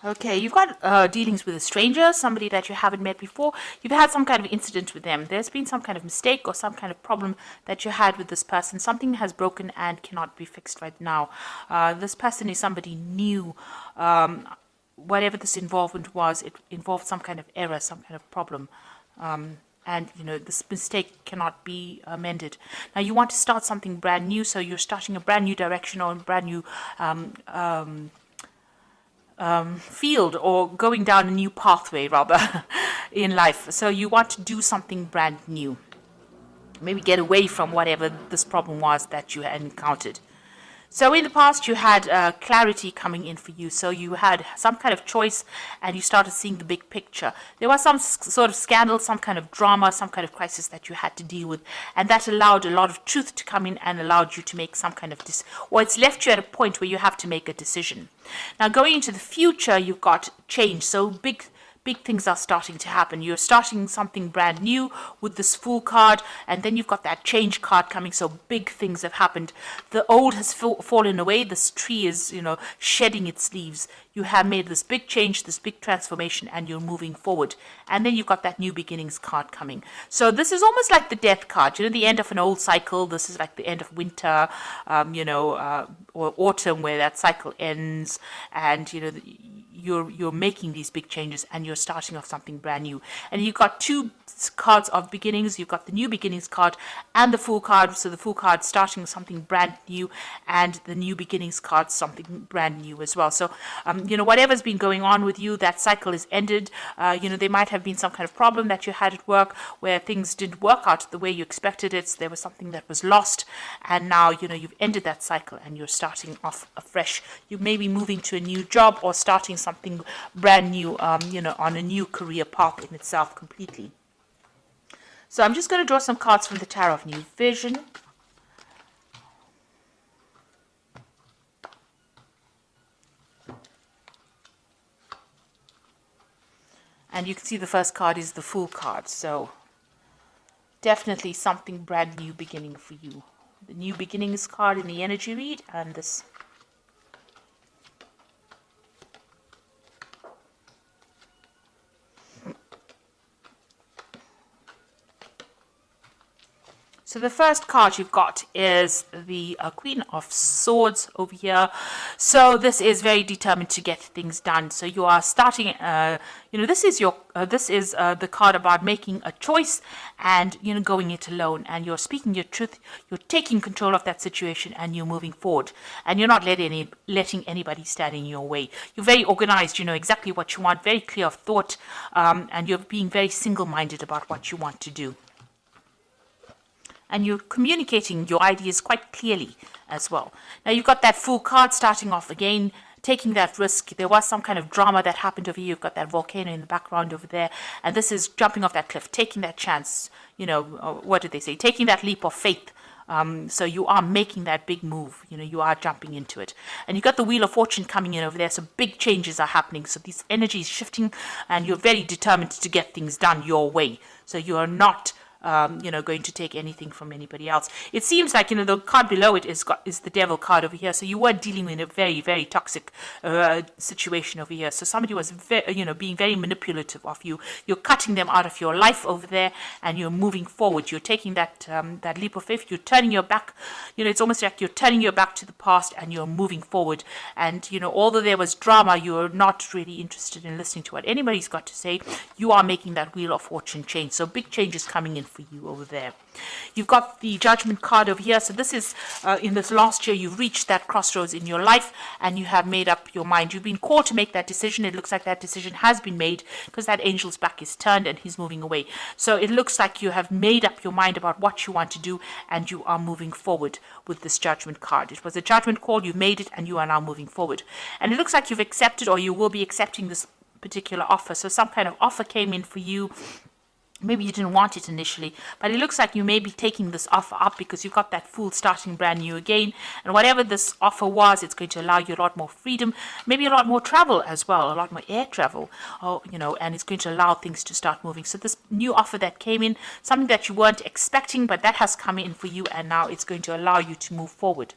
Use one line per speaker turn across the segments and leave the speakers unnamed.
Okay, you've got dealings with a stranger, somebody that you haven't met before. You've had some kind of incident with them. There's been some kind of mistake or some kind of problem that you had with this person. Something has broken and cannot be fixed right now. This person is somebody new. Whatever this involvement was, it involved some kind of error, some kind of problem. And this mistake cannot be amended. Now you want to start something brand new, so you're starting a brand new direction or a brand new field, or going down a new pathway rather in life. So you want to do something brand new, maybe get away from whatever this problem was that you had encountered. So in the past, you had clarity coming in for you. So you had some kind of choice and you started seeing the big picture. There was some sort of scandal, some kind of drama, some kind of crisis that you had to deal with. And that allowed a lot of truth to come in and allowed you to make some kind of or it's left you at a point where you have to make a decision. Now going into the future, you've got change. So big things are starting to happen. You're starting something brand new with this Fool card, and then you've got that change card coming. So big things have happened. The old has fallen away. This tree is, shedding its leaves. You have made this big change, this big transformation, and you're moving forward. And then you've got that new beginnings card coming. So this is almost like the death card, the end of an old cycle. This is like the end of winter, or autumn, where that cycle ends, and you're making these big changes and you're starting off something brand new. And you've got two cards of beginnings. You've got the new beginnings card and the Fool card. So the Fool card starting something brand new, and the new beginnings card something brand new as well. So whatever's been going on with you, that cycle is ended. There might have been some kind of problem that you had at work where things didn't work out the way you expected it. So there was something that was lost, and now you've ended that cycle and you're starting off afresh. You may be moving to a new job or starting something brand new, on a new career path in itself completely. So I'm just going to draw some cards from the Tarot of New Vision. And you can see the first card is the Fool card. So definitely something brand new beginning for you. The new beginnings card in the energy read, and this. So the first card you've got is the Queen of Swords over here. So this is very determined to get things done. So you are starting, this is the card about making a choice and, going it alone. And you're speaking your truth. You're taking control of that situation and you're moving forward. And you're not letting anybody stand in your way. You're very organized. You know exactly what you want, very clear of thought. And you're being very single-minded about what you want to do. And you're communicating your ideas quite clearly as well. Now you've got that Fool card starting off again, taking that risk. There was some kind of drama that happened over here. You've got that volcano in the background over there. And this is jumping off that cliff, taking that chance, what did they say? Taking that leap of faith. So you are making that big move, you are jumping into it. And you've got the Wheel of Fortune coming in over there. So big changes are happening. So this energy is shifting and you're very determined to get things done your way. So you are not going to take anything from anybody else. It seems like, the card below it is the Devil card over here. So you were dealing with a very, very toxic situation over here. So somebody was, being very manipulative of you. You're cutting them out of your life over there, and you're moving forward. You're taking that leap of faith. You're turning your back. It's almost like you're turning your back to the past, and you're moving forward. And although there was drama, you're not really interested in listening to what anybody's got to say. You are making that Wheel of Fortune change. So big changes coming in for you over there. You've got the Judgment card over here. So this is in this last year you've reached that crossroads in your life and you have made up your mind. You've been called to make that decision. It looks like that decision has been made because that angel's back is turned and he's moving away. So it looks like you have made up your mind about what you want to do and you are moving forward with this Judgment card. It was a judgment call, you made it, and you are now moving forward. And it looks like you've accepted, or you will be accepting, this particular offer. So some kind of offer came in for you. Maybe you didn't want it initially, but it looks like you may be taking this offer up because you've got that Fool starting brand new again. And whatever this offer was, it's going to allow you a lot more freedom, maybe a lot more travel as well, a lot more air travel, and it's going to allow things to start moving. So this new offer that came in, something that you weren't expecting, but that has come in for you, and now it's going to allow you to move forward.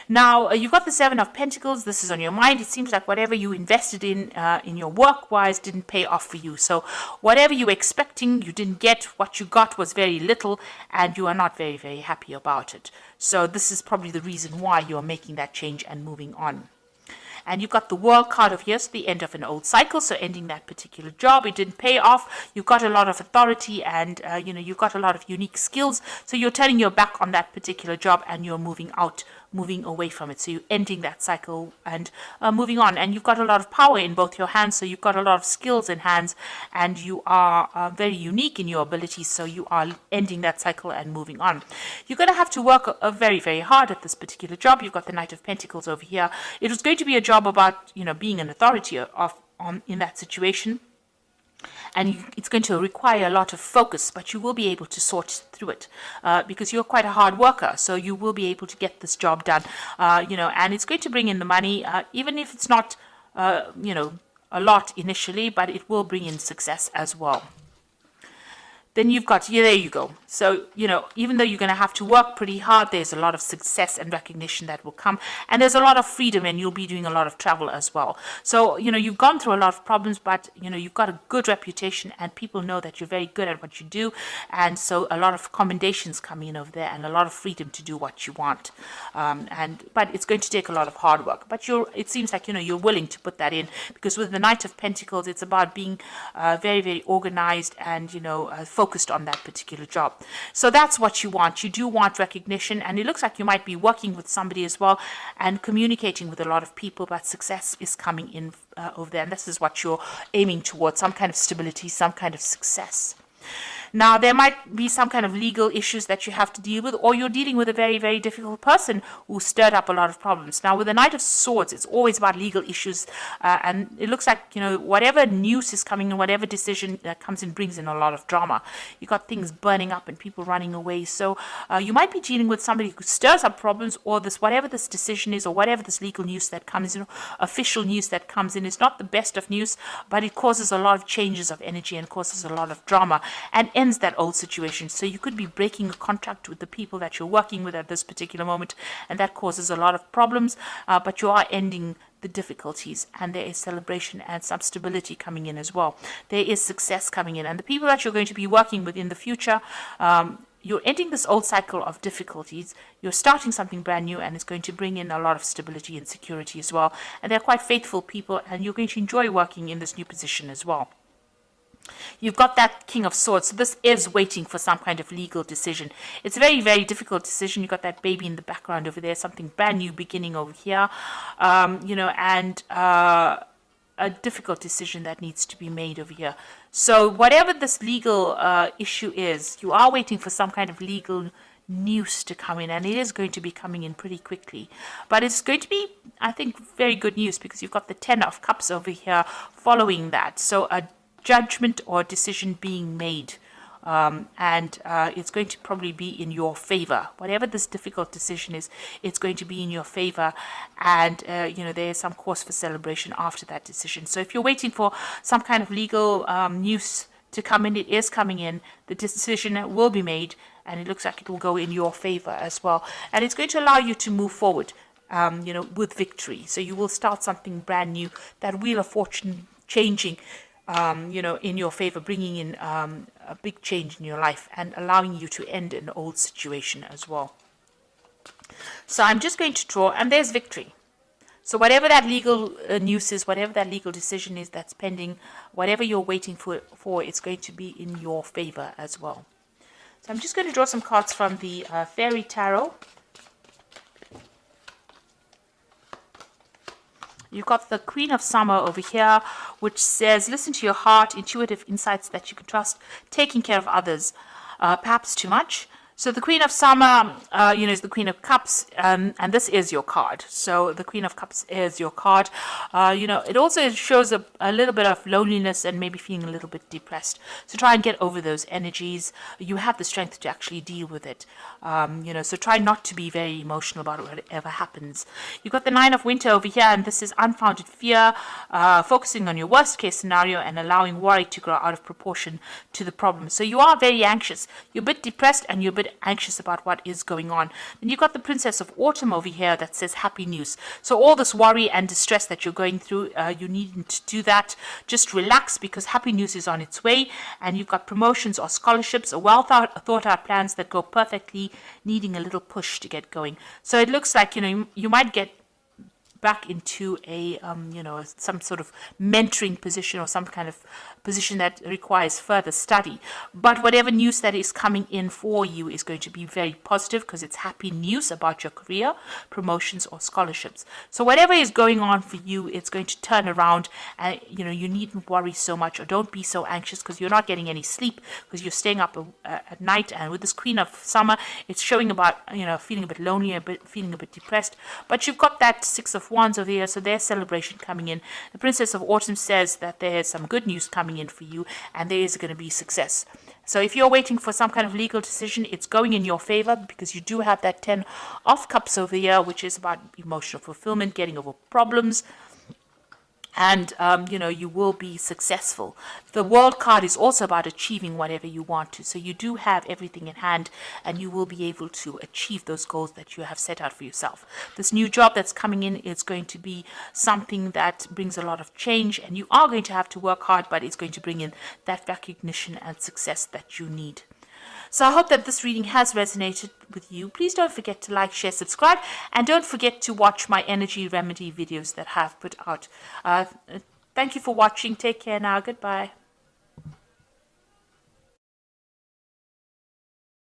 Now, you've got the Seven of Pentacles. This is on your mind. It seems like whatever you invested in your work-wise didn't pay off for you. So whatever you were expecting, you didn't get. What you got was very little, and you are not very, very happy about it. So this is probably the reason why you're making that change and moving on. And you've got the World card of here, so the end of an old cycle, so ending that particular job. It didn't pay off. You've got a lot of authority, and you've got a lot of unique skills. So you're turning your back on that particular job, and you're moving out, moving away from it. So you're ending that cycle and moving on. And you've got a lot of power in both your hands, so you've got a lot of skills in hands, and you are very unique in your abilities. So you are ending that cycle and moving on. You're going to have to work very, very hard at this particular job. You've got the Knight of Pentacles over here. It was going to be a job about being an authority in that situation, and it's going to require a lot of focus, but you will be able to sort through it because you're quite a hard worker, so you will be able to get this job done, and it's going to bring in the money, even if it's not a lot initially, but it will bring in success as well. Then you've got, there you go. So, even though you're going to have to work pretty hard, there's a lot of success and recognition that will come. And there's a lot of freedom, and you'll be doing a lot of travel as well. So, you've gone through a lot of problems, but, you've got a good reputation, and people know that you're very good at what you do. And so a lot of commendations come in over there, and a lot of freedom to do what you want. But it's going to take a lot of hard work. But it seems like, you're willing to put that in, because with the Knight of Pentacles, it's about being very, very organized and, focused on that particular job. So that's what you want. You do want recognition, and it looks like you might be working with somebody as well and communicating with a lot of people, but success is coming in over there, and this is what you're aiming towards, some kind of stability, some kind of success. Now, there might be some kind of legal issues that you have to deal with, or you're dealing with a very, very difficult person who stirred up a lot of problems. Now, with the Knight of Swords, it's always about legal issues, and it looks like, whatever news is coming in, whatever decision that comes in brings in a lot of drama. You've got things burning up and people running away. So you might be dealing with somebody who stirs up problems, or whatever this decision is, or whatever this legal news that comes in, official news that comes in, is not the best of news, but it causes a lot of changes of energy and causes a lot of drama and ends that old situation. So you could be breaking a contract with the people that you're working with at this particular moment, and that causes a lot of problems, but you are ending the difficulties, and there is celebration and some stability coming in as well. There is success coming in, and the people that you're going to be working with in the future, you're ending this old cycle of difficulties, you're starting something brand new, and it's going to bring in a lot of stability and security as well. And they're quite faithful people, and you're going to enjoy working in this new position as well. You've got that King of Swords. So this is waiting for some kind of legal decision. It's a very, very difficult decision. You've got that baby in the background over there, something brand new beginning over here, and a difficult decision that needs to be made over here. So whatever this legal issue is, you are waiting for some kind of legal news to come in, and it is going to be coming in pretty quickly. But it's going to be, I think, very good news, because you've got the Ten of Cups over here following that. So a judgment or decision being made, and it's going to probably be in your favor. Whatever this difficult decision is, it's going to be in your favor, and there is some cause for celebration after that decision. So if you're waiting for some kind of legal news to come in, it is coming in. The decision will be made, and it looks like it will go in your favor as well, and it's going to allow you to move forward with victory. So you will start something brand new, that wheel of fortune changing in your favor, bringing in a big change in your life and allowing you to end an old situation as well. So I'm just going to draw, and there's victory. So whatever that legal news is, whatever that legal decision is that's pending, whatever you're waiting for, it's going to be in your favor as well. So I'm just going to draw some cards from the Fairy Tarot. You've got the Queen of Summer over here, which says, listen to your heart, intuitive insights that you can trust, taking care of others, perhaps too much. So the Queen of Summer, is the Queen of Cups, and this is your card. So the Queen of Cups is your card. It also shows a little bit of loneliness and maybe feeling a little bit depressed. So try and get over those energies. You have the strength to actually deal with it. So try not to be very emotional about whatever happens. You've got the Nine of Winter over here, and this is unfounded fear, focusing on your worst case scenario and allowing worry to grow out of proportion to the problem. So you are very anxious. You're a bit depressed and you're a bit anxious about what is going on. Then you've got the Princess of Autumn over here that says happy news. So all this worry and distress that you're going through, you needn't do that. Just relax, because happy news is on its way. And you've got promotions or scholarships or well thought out plans that go perfectly, needing a little push to get going. So it looks like, you might get back into a some sort of mentoring position or some kind of position that requires further study. But whatever news that is coming in for you is going to be very positive, because it's happy news about your career, promotions or scholarships. So whatever is going on for you, it's going to turn around, and you needn't worry so much, or don't be so anxious, because you're not getting any sleep, because you're staying up at night. And with this Queen of Summer, it's showing about feeling a bit lonely, feeling a bit depressed. But you've got that Six of Wands over here, so there's celebration coming in. The Princess of Autumn says that there's some good news coming in for you, and there is going to be success. So if you're waiting for some kind of legal decision, it's going in your favor, because you do have that 10 of Cups over here, which is about emotional fulfillment, getting over problems. And, you will be successful. The World card is also about achieving whatever you want to. So you do have everything in hand, and you will be able to achieve those goals that you have set out for yourself. This new job that's coming in is going to be something that brings a lot of change, and you are going to have to work hard, but it's going to bring in that recognition and success that you need. So I hope that this reading has resonated with you. Please don't forget to like, share, subscribe, and don't forget to watch my energy remedy videos that I have put out. Thank you for watching. Take care now. Goodbye.